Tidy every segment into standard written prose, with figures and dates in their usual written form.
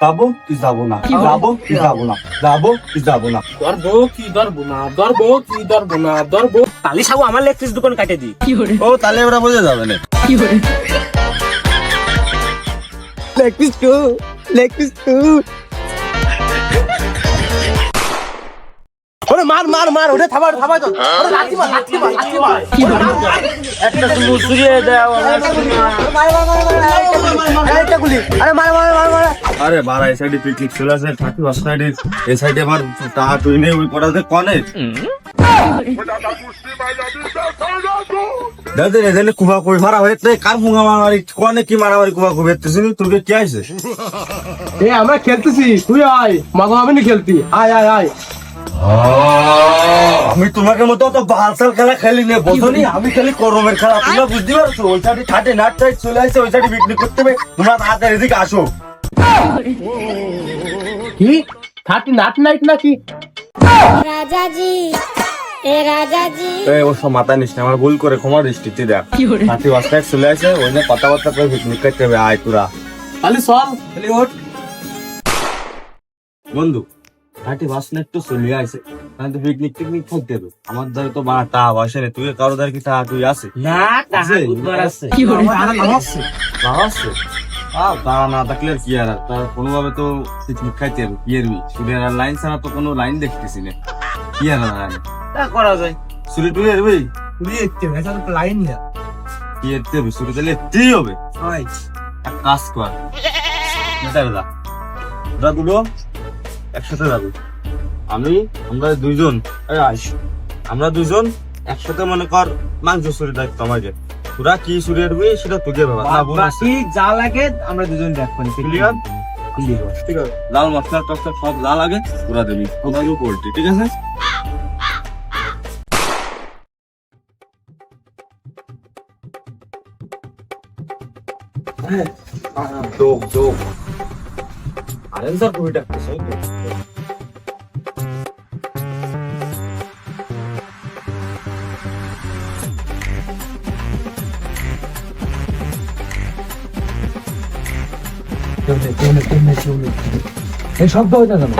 যাবো কি যাবো না, যাবো কি যাবো না, যাবো কি যাবো না। ধরবো কি ধরবো না, ধরবো কি ধরবো না, ধরবো তালি সাবু আমার লেগ পিস দোকান কাটে দি। ও তাহলে ওরা বোঝা যাবে না। Leg piece two, leg piece two. ওরে মার মার মার, ওরে থামার থামাই তো, ওরে লাঠি মার লাঠি মার লাঠি মার। একটা তুমি সুরিয়ে দাও। একটা গুলি, আরে মার মার মার মার। আরে বারা এই সাইডে পিকনিক চলে আসে, থাকি ওই সাইডে, এই সাইডে আবার টাকা তুই নেই ওই পড়াতে কনে দাদা এখানে কুবা কই মারা হয়েছে, কার মুঙ্গা মারামারি কনে কি মারামারি কুবা কই হইতেছিস, তোর কি আইছে? এ আমরা খেলতেছি, তুই আয়, মাগো আমি নি খেলতি, আয় আয় আয়। আমি তোমাকে মতো তো বালসাল খেলা খেলি না, বোঝনি? আমি খেলি করমের খেলা, তোমরা বুঝতে পারছো? ওই সাইডে ঠাটে নাট টাইট চলে আসছে, ওই সাইডে পিকনিক করতে হবে, তোমরা তাড়াতাড়ি এদিকে আসো। কি থার্টি নাট নাইট নাকি? राजा जी ए राजा जी এই ওর সব মাথা নিস না, আমার ভুল করে ক্ষমা দৃষ্টিতে দেখ। হাতি বাস্তায় চলে আসে, ওই নিয়ে কথাবার্তা করে পিকনিক করতে হবে, আয় তোরা। খালি চল, খালি ওঠ। বন্ধু হাতি বাসনে একটু চলে আসে, তাহলে তো পিকনিক টিকনিক করতে হবে। আমার দ্বারা তো বাড়া টা বসে রে, তুই কারো দ্বারা কি টা তুই আছে না টাকা উদ্ধার আছে। লাগাচ্ছে তা না থাকলে আর কি আর, তার কোনোভাবে তো পিকনিক খাইতে হবে। কি এরবি সুরের আর লাইন ছাড়া তো কোনো লাইন দেখতেছি না, কি আর তা করা যায়। সুরে টুরে এরবি তুই একটু ভেসা তো লাইন না। কি এরতে হবে, সুরে তাহলে এরতেই হবে। হয় এক কাজ কর, ওরা দুটো একসাথে যাবে, আমরা দুইজন আমরা দুইজন একসাথে মনে কর মাংস চুরি দায়িত্ব আমাকে। তোরা কি চুরি আরবি সেটা তোকে ব্যাপার না, বাকি যা লাগে আমরা দুজন দেখবো। ক্লিয়ার? ঠিক আছে, লাল মশলা টসলা সব যা লাগে তোরা দেবি, ওটাকে পোল্ট্রি, ঠিক আছে? যোগ যোগ আরেন্সার পুরি ডাকতেছে। এই শব্দ হইতে জানো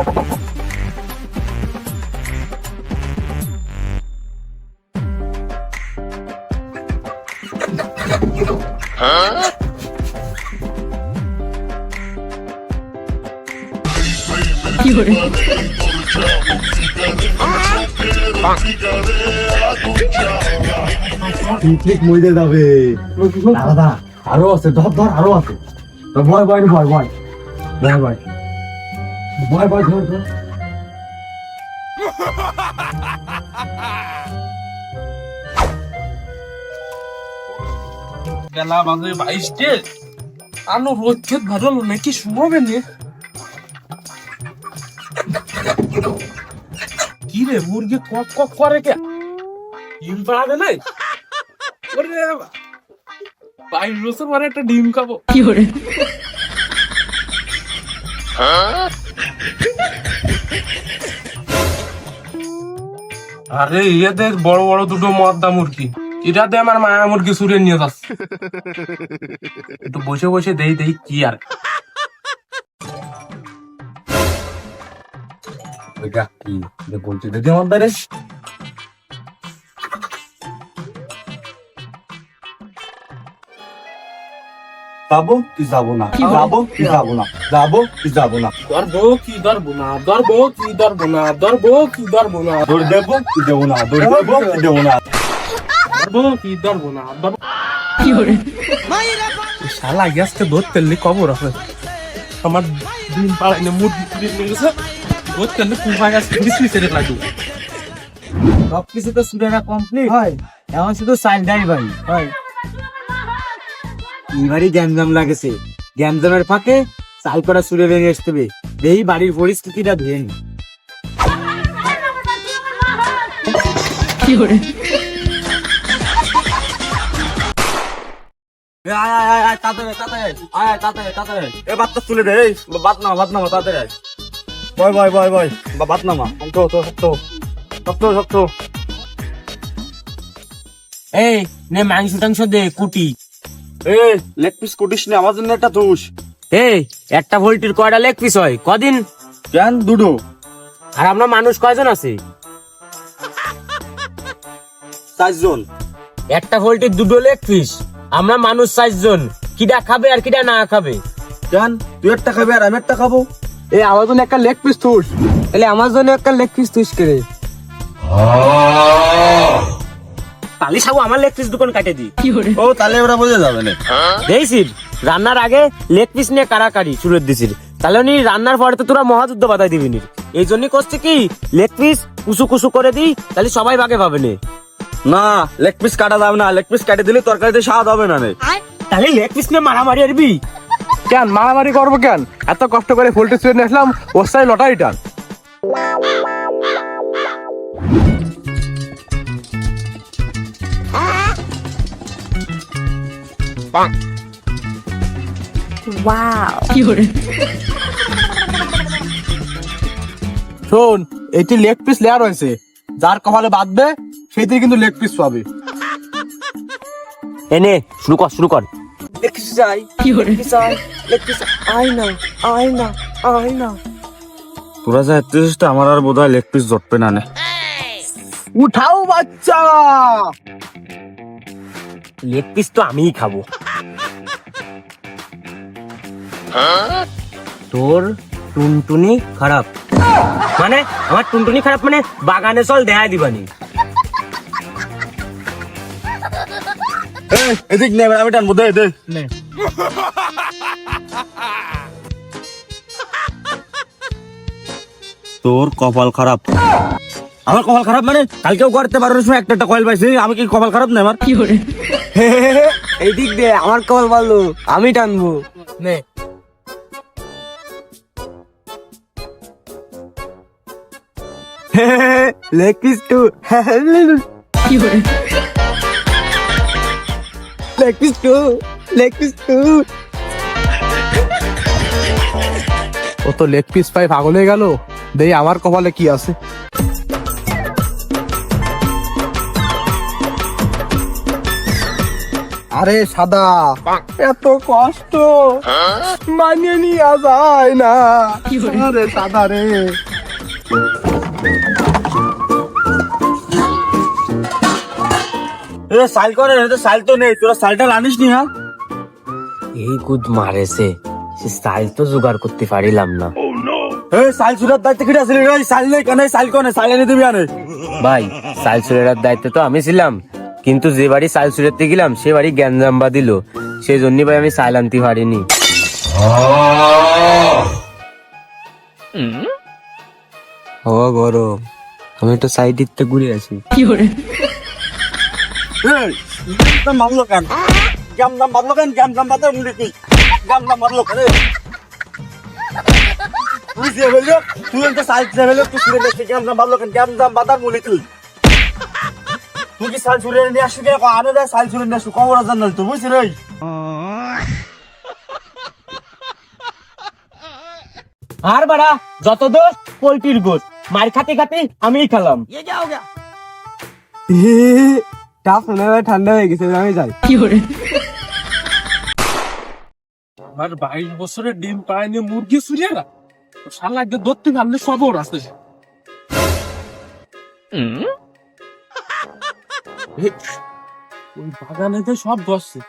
পিকনিক মইদে যাবে দাদা, আরো আছে ধর ধর, আরো আছে। ভয় ভয় ভয় ভয় ভয় ভয় ভয় ভয় ধর ধর। বেলা বাজে 22 ডে, আনো রোদ ভালো নাকি শুনবে নে? কি রে মুরগি কক কক করে কে? ডিম পাড়াবে নাই? ওরে 22 বছর পরে একটা ডিম খাবো। কি করে? আরে ইয়ে দেখ বড় বড় দুটো মদ্দা মুরগি, এটা দিয়ে আমার মায়া মুরগি সুরে নিয়ে যাচ্ছে। একটু বসে বসে দেই দেই কি আর। ওইটা কি বলছি দিদি আমার দ্বারে যাবো কি যাবো না, যাবো কি যাবো না, যাবো কি যাবো না, ধরবো কি ধরবো না, ধরবো কি ধরবো না, ধরবো কি ধরবো না, দৌড় দেবো কি দেবো না, দৌড় দেবো কি দেবো না, ধরবো কি ধরবো না, ধরবো কি করে? শালা গ্যাসকে ধরতে লি কবর আছে আমার ডিম পাড়াই না মুরগি ডিম নিয়ে গেছে ধরতে লি কুফা গাছ মিশমি সেরে লাগু। সবকিছু তো সুরেরা কমপ্লিট হয়, এখন শুধু সাইলটাই ভাই হয়। এবারই গ্যামজাম লাগেছে, গ্যামজামের ফাঁকে চাল করা সুরে ভেঙে আসতে হবে। এই বাড়ির পরিস্থিতিটা ধুয়ে নি। আয় আয় আয় আয় তাড়াতাড়ি তাড়াতাড়ি আয় আয় তাড়াতাড়ি তাড়াতাড়ি, এ বাতটা তুলে দে, এই বাত নামা তাড়াতাড়ি আয়। ভয় ভয় ভয় ভয় বাত নামা, তো তো শক্ত শক্ত শক্ত। এই নে মাংস টাংস দে কুটি। এই লেগ পিস কুটিস না, আমার জন্য একটা দোষ। এই একটা পোল্ট্রির কয়টা লেগ পিস হয় কদিন? কেন দুটো? আর আমরা মানুষ কয়জন আছে? 4 জন। একটা পোল্ট্রির দুটো লেগ পিস, আমরা মানুষ 4 জন, কিডা খাবে আর কিডা না খাবে? কেন তুই একটা খাবি আর আমি একটা খাবো? এই আমার জন্য একটা লেগ পিস তুস। তাহলে আমার জন্য একটা লেগ পিস তুই করে তালি সাবু আমার লেগ পিস দোকান কাটে দি। ও তাহলে ওরা বোঝা যাবে না। দেখছিস রান্নার আগে লেগ পিস নিয়ে কারাকারি শুরু দিছিস, তাহলে উনি রান্নার পরে তো তোরা মহাযুদ্ধ বাধাই দিবি নি। এই জন্যই করছে কি লেগ পিস কুসু কুসু করে দিই, তাহলে সবাই ভাগে পাবে না। না লেগ পিস কাটা যাবে না, লেগ পিস কাটে দিলে তরকারিতে স্বাদ হবে না রে। তাহলে লেগ পিস নিয়ে মারামারি আরবি? কেন মারামারি করবো কেন? এত কষ্ট করে পোল্ট্রি চুরি নিয়ে আসলাম, ওর সাথে লটারি টান। শোন, এটি লেগ পিস লেয়ার হয়েছে, যার কপালে বাঁধবে সেইটি কিন্তু লেগ পিস পাবে। এনে শুরু কর শুরু কর। তোরা যা এত আমার আর বোধহয় লেগ পিস জটবে না নে। উঠাও বাচ্চা। লেগ পিস তো আমিই খাবো। তোর টুনটুনি খারাপ মানে? আমার টুনটুনি খারাপ মানে বাগানে চল দেখাই দিবানি। এদিক নে আমি টানবো, দে দে। তোর কপাল খারাপ। আমার কপাল খারাপ মানে? কালকেও করতে পারো সময় একটা কয়েল পাইছি, আমি কি কপাল খারাপ না আমার? এই দিক দে, আমার কপাল ভালো, আমি টানবো। নে leg piece two, leg piece two, leg piece two. ও তো লেগ পিস পাই পাগল হয়ে গেল। দেই আমার কপালে কি আছে। আরে সাদা, এত কষ্ট মানিয়ে নিয়ে যায় না। আরে সাদা রে, সাইল করে সাইল তো নেই, তোরা সাইলটা আনিস নি? হ্যাঁ এই গুদ মারেছে, সে সাইল তো জোগাড় করতে পারিলাম না। সাইল সুরার দায়িত্ব কিটা ছিল রে? সাইল নেই কেন? সাইল কোনে? সাইল এনে দিবি আনে। ভাই সাইল সুরের দায়িত্ব তো আমি ছিলাম, কিন্তু যে বাড়ি সাইল সুরেতে গেলাম সে বাড়ি গ্যাঞ্জাম্বা দিল, সেই জন্য ভাই আমি সাইল আনতে পারিনি। ও গরম, আমি একটু সাইডে ঘুরে আছি। মারলো কেন? গ্যাম দাম মারলো কেন? গ্যাম দাম বাতার মুড়ি তুই গ্যাম দাম মারলো কেন? তুই যে হইলো তুই একটা সাইল যে হইলো তুই সুরে দেখতে গ্যাম দাম মারলো কেন? গ্যাম দাম বাতার মুড়ি তুই কি সাইল সুরে নিয়ে আসবি কেন? আনে দেয় সাইল সুরে নিয়ে আসবি, খবর আছে না তুই বুঝছিস রে? আর বাড়া যত দোষ পোল্ট্রির গোস, মার খাতে খাতে আমিই খেলাম। ঠান্ডা হয়ে গেছে, আমি যাই। আমার 22 বছরের ডিম পায়নি মুরগি চুরিয়ে না, শালা একদম ধরতে পারলে খবর আছে। ওই বাগানেতে সব বসছে,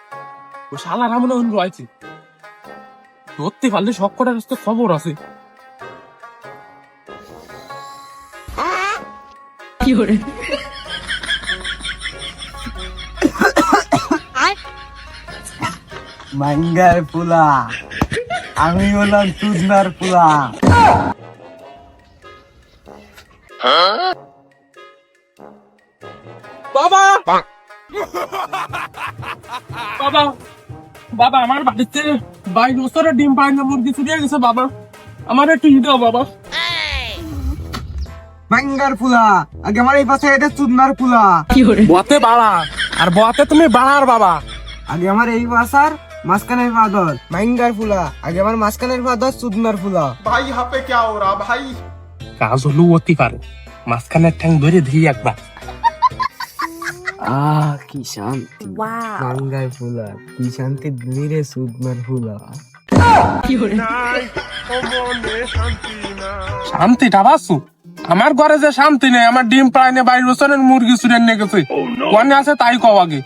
ও শালার আমরা রয়েছে, ধরতে পারলে সব কটার কাছে খবর আছে। মাঙ্গার পোলা, আমি হলাম চুদনার পোলা। বাবা বাবা বাবা, আমার বাড়িতে 22 বছরের ডিম পায়নি মুরগি চুরিয়ে গেছে বাবা, আমার একটু দাও বাবা। মাঙ্গার পোলা, আগে আমার এই পাশে এটা চুদনার পোলা। বতে বাড়া আর বতে তুমি বাড়ার বাবা। আগে আমার এই বাসার মাঝখানের ফাদর মাঙ্গার পোলা, আগে আমার মাঝখানের ফাদর চুদনার পোলা। কাজ হলো অতি পারে, মাঝখানের ঠ্যাং ধরে ধরি একবার। কি শান্তি, মাঙ্গার পোলা কি শান্তি, ধীরে চুদনার পোলা। শান্তিটা পাচ্ছু? আমার ঘরে যে শান্তি নেই, আমার ডিম পাড়ায় নিয়ে 22 বছরের মুরগি চুরে নিয়ে গেছে। কোনে আছে তাই কও আগে।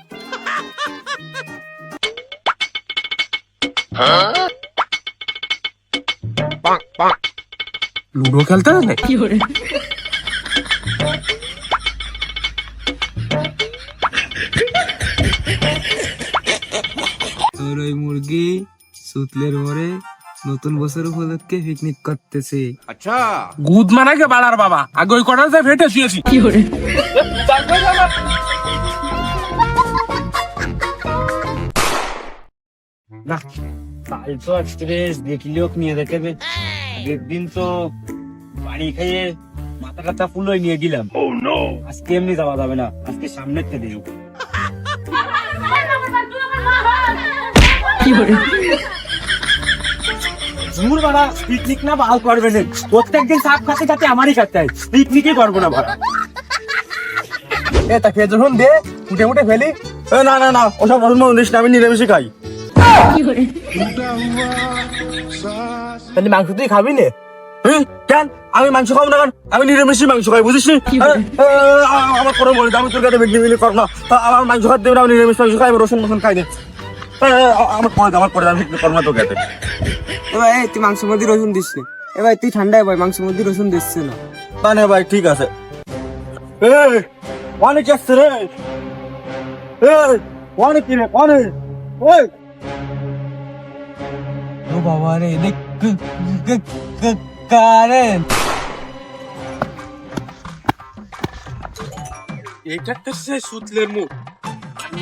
লুডো খেলতে হবে? তোর ওই মুরগি সুতলের ঘরে নতুন বছর উপলক্ষে পিকনিক করতেছে। গুদ মানাকে বাড়ার বাবা, আগে ওই কটা যে ফেটে শুয়েছি। কাল তো এক্সপ্রেস দেখলেও নিয়ে দেখাবে। আগের দিন তো বাড়ি খেয়ে মাথা টাথা ফুলোই নিয়ে গেলাম। আজকে এমনি যাওয়া যাবে না, আজকে সামনের থেকে দেবো। জুর বাড়া, পিকনিক না বাল করবে না। প্রত্যেকদিন সাপ খাতে খাতে আমারই খাতে হয়, পিকনিকই করবো না বাড়া। এ তাকে যখন দে উঠে উঠে ফেলি। এ না না না, ওসব বলিস না, আমি নিরামিষই খাই। তাহলে মাংস তুই খাবি না? কেন আমি মাংস খাবো না? কেন আমি নিরামিষই মাংস খাই, বুঝিস নি? আমার কোনো মনে আমি তোর কাছে বিক্রি কর না, আমার মাংস খাতে দেবে না, আমি নিরামিষ মাংস খাই, আমি রসুন মসুন খাই না। আমার পরে আমি বিক্রি করবো না তোর কাছে। এ ভাই তুই মাংসের মধ্যে রসুন দিস না। এ ভাই তুই ঠান্ডায় ভাই মাংসের মধ্যে রসুন দিচ্ছে না। না ভাই ঠিক আছে। অনেক আসছে রে, অনেক কিনে অনেক। ওই ও বাবা রে, কারেন এইটা তো সে সুতলের মুখ।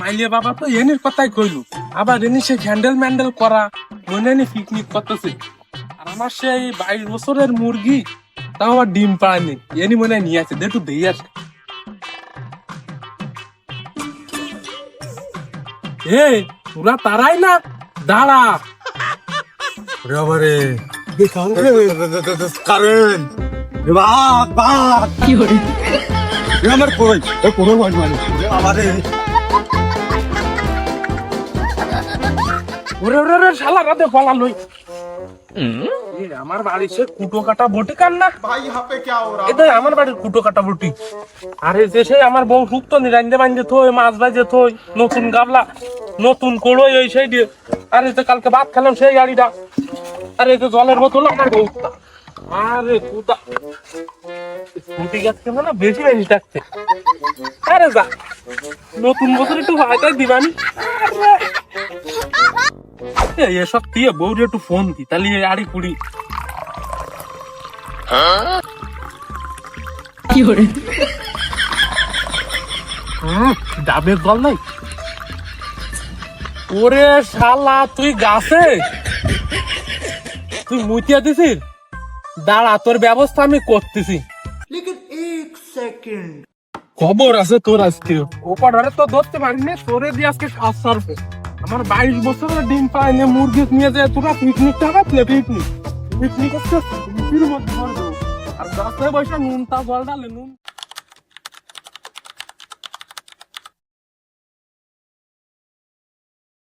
মাইলিয়া বাবা তো এনির কথাই কইলু, আবার এনি সে হ্যান্ডেল ম্যান্ডেল করা মনে নি পিকনিক করতেছে। আর আমার সেই 22 বছরের মুরগি তাও আবার ডিম পাড়ায়নি, এনি মনে নিয়ে আছে। দেখু দিয়ে আছে। এ পুরা তারাই না, দাঁড়া। বাবারে কারণ আমার কই কোনো ভয় মানে আমারে। ওরে ওরে ওরে শালা রাতে পালা লই। আমার বাড়ি সে কুটো কাটা বটি কান না ভাই, হাপে কি हो रहा? এটা আমার বাড়ির কুটো কাটা বটি। আরে যে সেই আমার বউ শুক্তো নি রাইন্দে বাইন্দে থই, মাছ ভাজে থই, নতুন গাবলা নতুন কড়ই এই সেই দিয়ে। আরে তো কালকে ভাত খেলাম সেই গাড়িটা। আরে তো জলের বোতল আমার বউ। আরে কুটা স্কুটি গাছকে মানে বেশি বেশি থাকছে। আরে যা নতুন বছর একটু ভাইটাই দিবানি। এসব দিয়ে বউরে একটু ফোন দি, তাহলে আড়ি কুড়ি। ডাবের জল নাই? ওরে শালা তুই গাছে তুই মুতিয়া দিছিস? দাঁড়া, তোর ব্যবস্থা আমি করতেছি। খবর আছে তোর আজকে। ওপারে তো ধরতে পারিনি, তোরে দিয়ে আজকে কাজ সারবে। আমার 22 বছরের ডিম পাড়ায় মুরগি নিয়ে যায় তোরা পিকনিক টাকাতলে পিকনিক হচ্ছে। আর গাছে বসে নুনটা জল ডালে নুন।